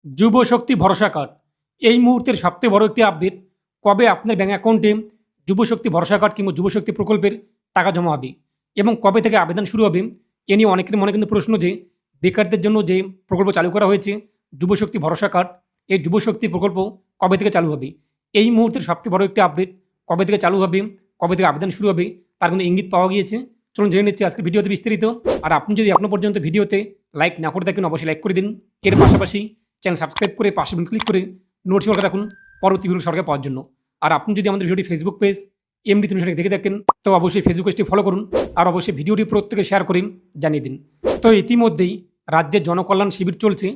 যুব শক্তি ভরসা কার্ড এই মুহূর্তের সবচেয়ে বড় একটি আপডেট। কবে আপনার ব্যাঙ্ক অ্যাকাউন্টে যুব শক্তি ভরসা কার্ড কিংবা যুব শক্তি প্রকল্পের টাকা জমা হবে এবং কবে থেকে আবেদন শুরু হবে, এ নিয়ে অনেকের মনে কিন্তু প্রশ্ন যে বেকারদের জন্য যে প্রকল্প চালু করা হয়েছে যুব শক্তি ভরসা কার্ড, এই যুব শক্তি প্রকল্প কবে থেকে চালু হবে। এই মুহূর্তের সবচেয়ে বড় একটি আপডেট, কবে থেকে চালু হবে, কবে থেকে আবেদন শুরু হবে তার কিন্তু ইঙ্গিত পাওয়া গিয়েছে। চলুন জেনে নিচ্ছি আজকের ভিডিওতে বিস্তারিত। আর আপনি যদি এখনও পর্যন্ত ভিডিওতে লাইক না করে থাকেন অবশ্যই লাইক করে দিন। এর পাশাপাশি চ্যানেল সাবস্ক্রাইব করে পাশে ক্লিক করে নোটিফিকেশন রাখুন পরবর্তী ভিডিও সরকার পাওয়ার জন্য। আর আপনি যদি আমাদের ভিডিওটি ফেসবুক পেজ এমডি 360 দেখে থাকেন তো অবশ্যই ফেসবুক পেজটি ফলো করুন আর অবশ্যই ভিডিওটি প্রত্যেকে শেয়ার করে জানিয়ে দিন। তো ইতিমধ্যেই রাজ্যের জনকল্যাণ শিবির চলছে,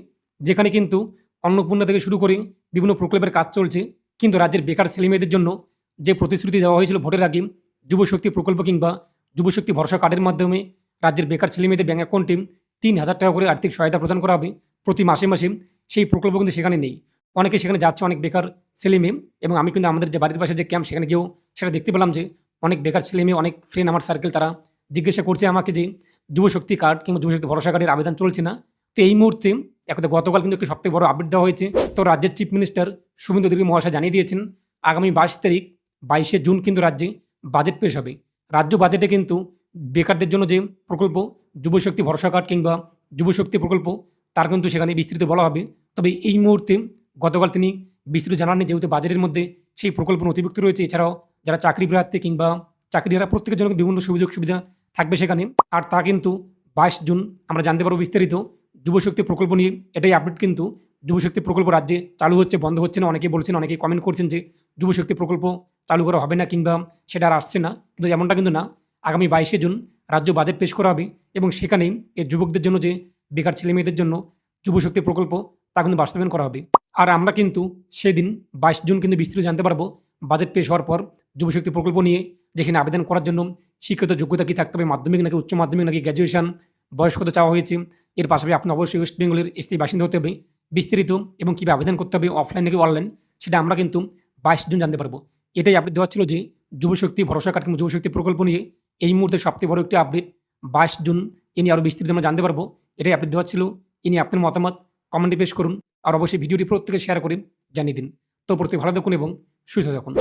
যেখানে কিন্তু অন্নপূর্ণা থেকে শুরু করে বিভিন্ন প্রকল্পের কাজ চলছে। কিন্তু রাজ্যের বেকার ছেলেমেয়েদের জন্য যে প্রতিশ্রুতি দেওয়া হয়েছিল ভোটের আগে যুবশক্তি প্রকল্প কিংবা যুবশক্তি ভরসা কার্ডের মাধ্যমে রাজ্যের বেকার ছেলেমেয়েদের ব্যাঙ্ক অ্যাকাউন্টে 3,000 টাকা করে আর্থিক সহায়তা প্রদান করা হবে প্রতি মাসে মাসে, সেই প্রকল্প কিন্তু সেখানে নেই। অনেকে সেখানে যাচ্ছে, অনেক বেকার ছেলেমেয়ে, এবং আমি কিন্তু আমাদের যে বাড়ির পাশে যে ক্যাম্প সেখানে গিয়েও সেটা দেখতে পেলাম যে অনেক বেকার ছেলেমেয়ে, অনেক ফ্রেন্ড আমার সার্কেল, তারা জিজ্ঞাসা করছে আমাকে যে যুবশক্তি কার্ড কিংবা যুবশক্তি ভরসা কার্ডের আবেদন চলছে না। তো এই মুহূর্তে একটা গতকাল কিন্তু একটি সবথেকে বড় আপডেট দেওয়া হয়েছে। তো রাজ্যের চিফ মিনিস্টার শুভেন্দু অধিকারী মহাশয় জানিয়ে দিয়েছেন আগামী 22 তারিখ 22শে জুন কিন্তু রাজ্যে বাজেট পেশ হবে। রাজ্য বাজেটে কিন্তু বেকারদের জন্য যে প্রকল্প যুবশক্তি ভরসা কার্ড কিংবা যুবশক্তি প্রকল্প তার কিন্তু সেখানে বিস্তৃত বলা হবে। তবে এই মুহূর্তে গতকাল তিনি বিস্তৃত জানাননি, যেহেতু বাজেটের মধ্যে সেই প্রকল্প নথিভুক্ত রয়েছে। এছাড়াও যারা চাকরি প্রার্থী কিংবা চাকরিহারা প্রত্যেকের জন্য বিভিন্ন সুযোগ সুবিধা থাকবে সেখানে। আর তা কিন্তু 22 জুন আমরা জানতে পারবো বিস্তারিত যুবশক্তি প্রকল্প নিয়ে। এটাই আপডেট কিন্তু যুবশক্তি প্রকল্প রাজ্যে চালু হচ্ছে, বন্ধ হচ্ছে না। অনেকেই বলছেন, অনেকেই কমেন্ট করছেন যে যুবশক্তি প্রকল্প চালু করা হবে না কিংবা সেটা আর আসছে না, কিন্তু এমনটা কিন্তু না। আগামী 22শে জুন রাজ্য বাজেট পেশ করা হবে এবং সেখানেই এই যুবকদের জন্য যে বেকার ছেলেমেয়েদের জন্য যুবশক্তি প্রকল্প তা কিন্তু বাস্তবায়ন করা হবে। আর আমরা কিন্তু সেদিন 22 জুন কিন্তু বিস্তৃত জানতে পারবো বাজেট পেশ হওয়ার পর যুবশক্তি প্রকল্প নিয়ে, যেখানে আবেদন করার জন্য শিক্ষিত যোগ্যতা কী থাকতে হবে, মাধ্যমিক নাকি উচ্চ মাধ্যমিক নাকি গ্র্যাজুয়েশন, বয়স কত চাওয়া হয়েছে। এর পাশাপাশি আপনি অবশ্যই ওয়েস্ট বেঙ্গলের স্থায়ী বাসিন্দা হতে হবে। বিস্তারিত এবং কীভাবে আবেদন করতে হবে অফলাইন নাকি অনলাইন, সেটা আমরা কিন্তু 22 জুন জানতে পারবো। এটাই আপডেট দেওয়া ছিল যে যুবশক্তি ভরসা কার্ড কিংবা যুবশক্তি প্রকল্প নিয়ে এই মুহূর্তে সবচেয়ে বড় একটি আপডেট 22 জুন। এ নিয়ে আরও বিস্তৃত আমরা জানতে পারবো। এটাই আপডেট দেওয়া ছিল। এ নিয়ে আপনার মতামত কমেন্টে পেশ করুন আর অবশ্যই ভিডিওটি প্রত্যেকে শেয়ার করে জানিয়ে দিন। তো প্রত্যেকে ভালো থাকুন এবং সুস্থ থাকুন।